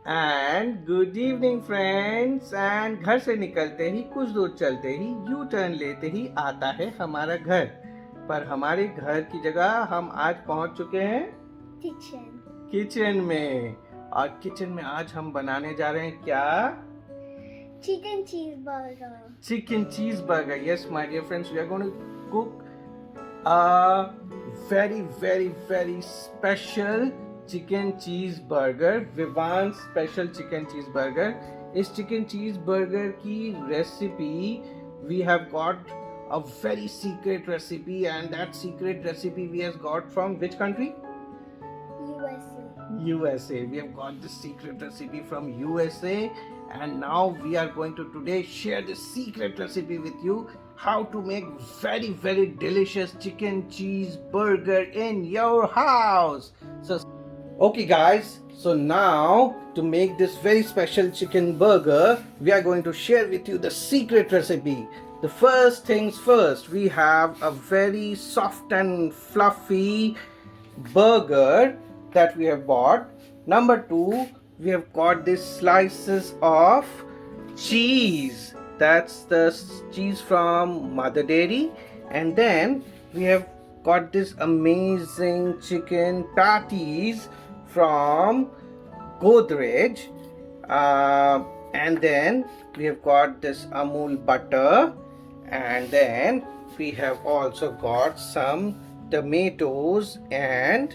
And good evening friends. And घर से निकलते ही कुछ दूर चलते ही यू टर्न लेते ही आता है हमारा घर। पर हमारे घर की जगह हम आज पहुंच चुके हैं किचन में। और किचन में आज हम बनाने जा रहे हैं क्या? Chicken cheese burger. Chicken cheese burger. Yes my dear friends, we are going to cook a very special chicken cheese burger, Vivaan special chicken cheese burger. इस चिकन चीज बर्गर की recipe we have got a very secret recipe, and that secret recipe we have got from which country? USA. We have got this secret recipe from USA, and now we are going to today share this secret recipe with you, how to make very delicious chicken cheeseburger in your house. So okay guys, so now to make this very special chicken burger, we are going to share with you the secret recipe. The first things first, we have a very soft and fluffy burger that we have bought. Number two, we have got these slices of cheese. That's the cheese from Mother Dairy. And then we have got this amazing chicken patties from Godrej. And then we have got this Amul butter. And then we have also got some tomatoes and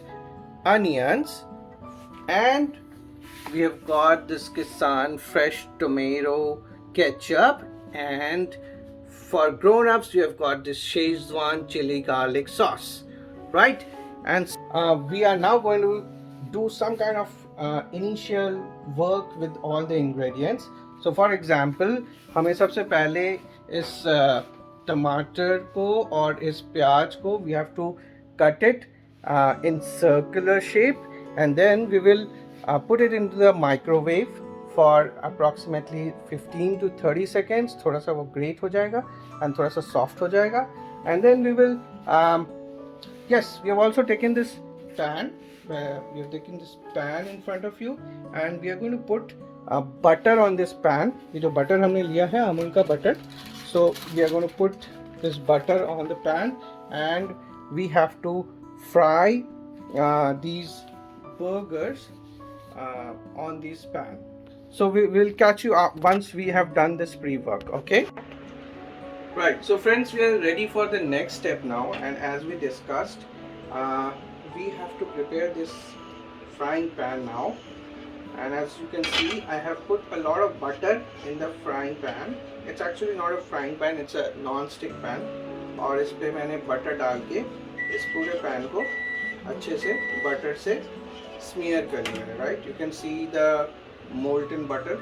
onions, and we have got this Kisan fresh tomato ketchup, and for grown-ups we have got this Szechuan chili garlic sauce, right? And we are now going to do some kind of initial work with all the ingredients. So for example, हमें सबसे पहले इस टमाटर को और इस प्याज को we have to cut it in circular shape, and then we will put it into the microwave for approximately 15 to 30 seconds. थोड़ा सा वो grate हो जाएगा and थोड़ा सा soft हो जाएगा, and then we will yes, we have also taken this pan. We have taken this pan in front of you, and we are going to put butter on this pan. ये जो butter हमने लिया है अमूल का butter, so we are going to put this butter on the pan, and we have to fry these burgers on this pan. So we will catch you up once we have done this pre-work. Okay, right, so friends, we are ready for the next step now, and as we discussed, we have to prepare this frying pan now. And as you can see, I have put a lot of butter in the frying pan. It's actually not a frying pan, it's a non-stick pan. और इस पे मैंने butter डाल के इस पूरे pan को अच्छे से बटर से smear कर लिया है, right? You can see the molten butter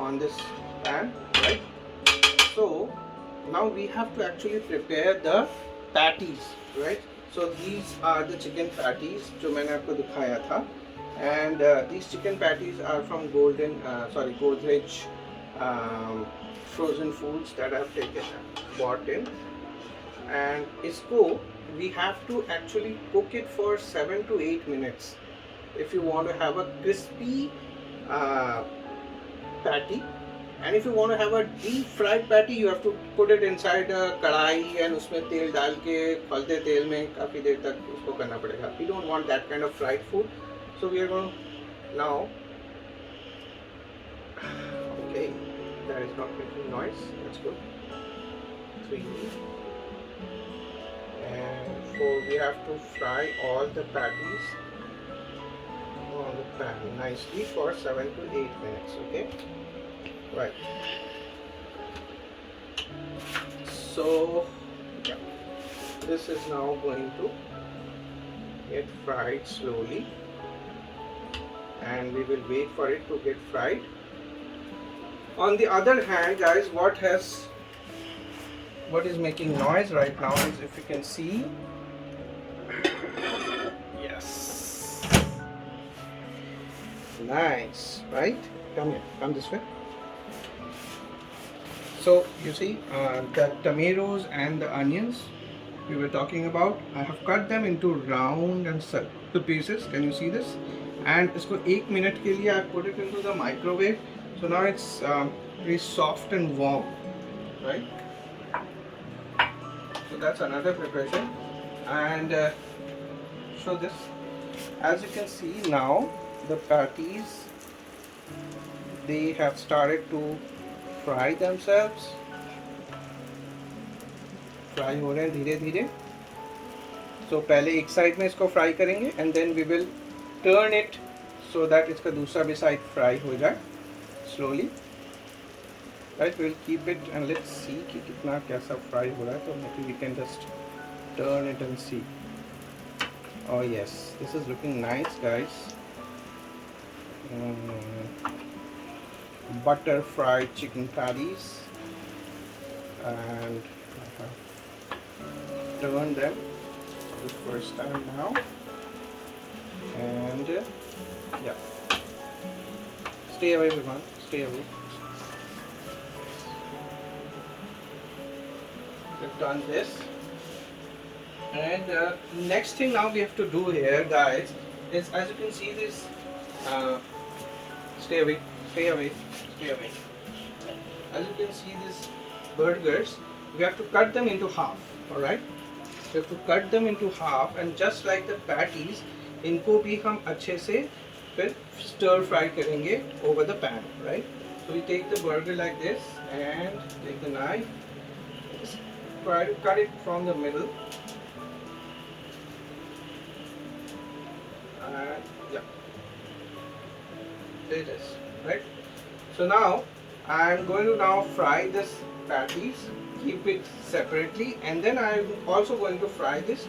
on this pan, right? So now we have to actually prepare the patties, right? So these are the chicken patties जो मैंने आपको दिखाया था, and these chicken patties are from Godrej frozen foods that I have bought in. And इसको we have to actually cook it for 7 to 8 minutes if you want to have a crispy patty. And if you want to have a deep fried patty, you have to put it inside a कढ़ाई and उसमें तेल डाल के खौलते तेल में काफ़ी देर तक उसको करना पड़ेगा. We don't want that kind of fried food, so we are going to now. Okay, that is not making noise. That's good. 3 and 4. We have to fry all the patties on the pan nicely for 7 to 8 minutes. Okay, right. So yeah, this is now going to get fried slowly, and we will wait for it to get fried. On the other hand, guys, what is making noise right now is, if you can see, yes, nice, right? Come here, come this way. So you see the tomatoes and the onions we were talking about, I have cut them into round and circle pieces. Can you see this? and इसको 1 minute के लिए I put it into the microwave. So now it's pretty soft and warm, right? So that's another preparation, and so this, as you can see now, the patties, they have started to fry themselves. Fry हो रहे हैं धीरे धीरे. So पहले एक side में इसको fry करेंगे and then we will turn it so that इसका दूसरा भी साइड फ्राई हो जाए slowly. Right, we'll keep it and let's see कि कितना कैसा फ्राई हो रहा है. तो maybe we can just turn it and see. Oh yes, this is looking nice, guys. Butter fried chicken patties, and turn them for the first time now, and yeah, stay away everyone, stay away. We've done this, and next thing now we have to do here, guys, is, as you can see this, stay away, stay away, stay away. As you can see these burgers, we have to cut them into half. All right, we have to cut them into half, and just like the patties, इनको भी हम अच्छे से फिर stir fry करेंगे over the pan, right? So we take the burger like this and take the knife, just try to cut it from the middle, and yeah, there it is, right? So now I'm going to now fry this patties, keep it separately, and then I'm also going to fry this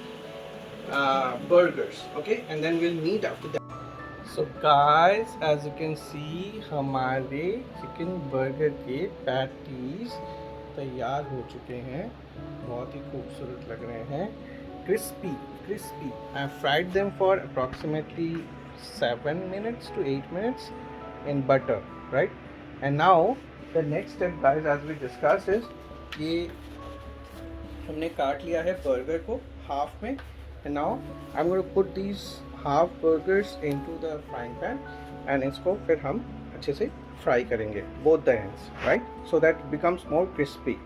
burgers, okay, and then we'll meet after that. So guys, as you can see, हमारे chicken burger के patties तैयार हो चुके हैं. बहुत ही खूबसूरत लग रहे हैं, crispy, crispy. I fried them for approximately 7 minutes to 8 minutes in butter, right? And now the next step, guys, as we discussed, is कि हमने काट लिया है बर्गर को हाफ में, and now I'm going to put these half burgers into the frying pan, and इसको फिर हम अच्छे से फ्राई करेंगे both the ends, right? So that it becomes more crispy.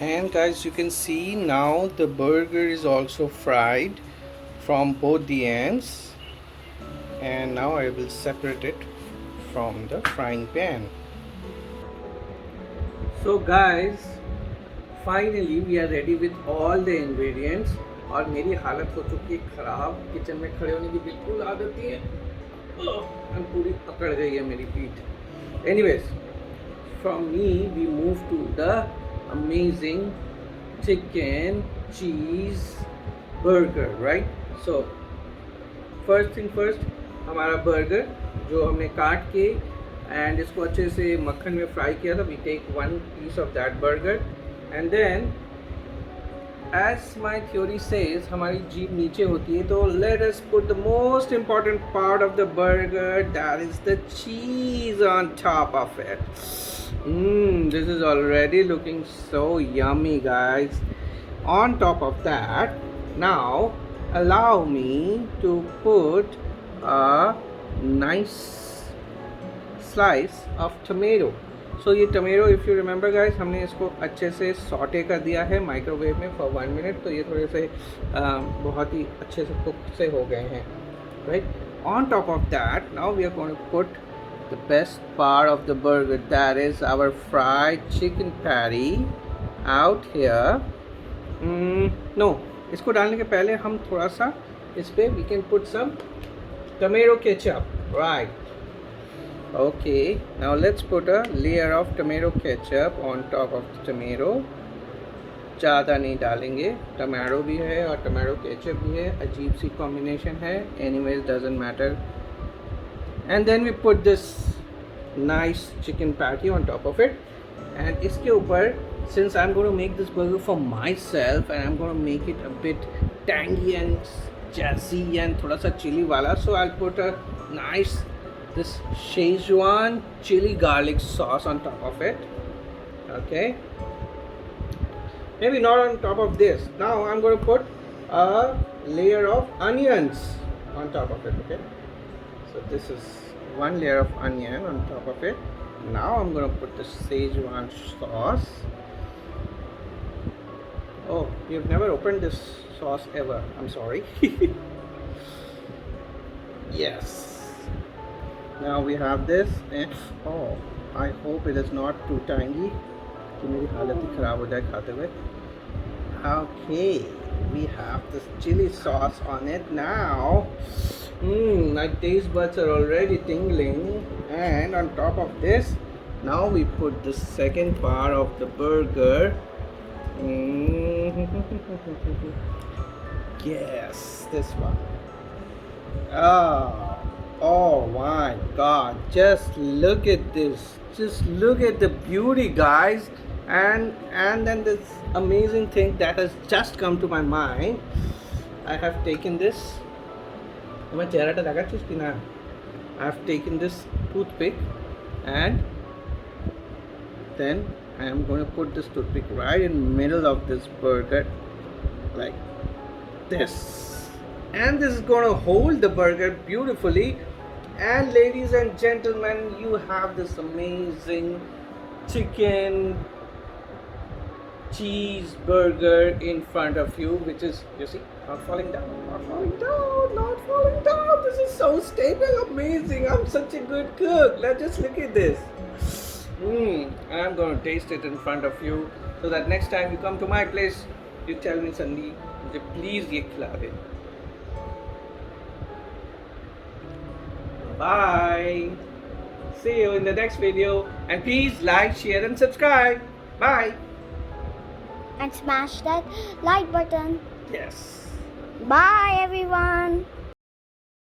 And guys, you can see now the burger is also fried from both the ends, and now I will separate it from the frying pan. So guys, finally we are ready with all the ingredients. और मेरी हालत हो चुकी है ख़राब, kitchen में खड़े होने की बिल्कुल आदत नहीं है, और पूरी पकड़ गई है मेरी पीठ. Anyways, from me we move to the amazing chicken cheese burger, right? So first thing first, हमारा बर्गर जो हमने काट के एंड इसको अच्छे से मक्खन में फ्राई किया था, we take one piece of that burger, and then as my theory says, हमारी जीभ नीचे होती है, तो let us put the most important part of the burger, that is the cheese on top of it. This is already looking so yummy, guys. On top of that, now allow me to put a nice slice of tomato. So ये tomato, if you remember guys, हमने इसको अच्छे से saute कर दिया है microwave में for 1 minute, तो ये थोड़े से बहुत ही अच्छे से कुक से हो गए हैं, right? On top of that, now we are going to put the best part of the burger, that is our fried chicken patty out here. No, इसको डालने के पहले हम थोड़ा सा इस पर we can put some tomato ketchup, right? Okay, now let's put a layer of tomato ketchup on top of the tomato. ज़्यादा नहीं डालेंगे, टमाटो भी है और टमाटो केचप भी है, अजीब सी कॉम्बिनेशन है, anyways doesn't matter. And then we put this nice chicken patty on top of it, and इसके ऊपर, since I'm going to make this burger for myself and I'm going to make it a bit tangy and jazzy and थोड़ा सा chili वाला, so I'll put a nice this Szechuan chili garlic sauce on top of it. Okay, maybe not on top of this. Now I'm going to put a layer of onions on top of it. Okay, So this is one layer of onion on top of it. Now I'm gonna put the Szechuan sauce. Oh, you've never opened this sauce ever. I'm sorry. Yes. Now we have this and oh, I hope it is not too tangy कि मेरी हालत ही खराब हो जाए खाते हुए. Okay, we have this chili sauce on it now. My taste buds are already tingling. And on top of this, now we put the second part of the burger. Yes, this one. Oh my God! Just look at this. Just look at the beauty, guys. And then this amazing thing that has just come to my mind. I have taken this. I have taken this toothpick and then I am going to put this toothpick right in the middle of this burger like this, and this is going to hold the burger beautifully. And ladies and gentlemen, you have this amazing chicken cheeseburger in front of you, which is, you see, not falling down, not falling down, not falling down. This is so stable, amazing. I'm such a good cook. Let's just look at this. And I'm gonna taste it in front of you, so that next time you come to my place, you tell me, Sandeep, please ye khila de. Bye. See you in the next video, and please like, share, and subscribe. Bye. And smash that like button. Yes. Bye everyone.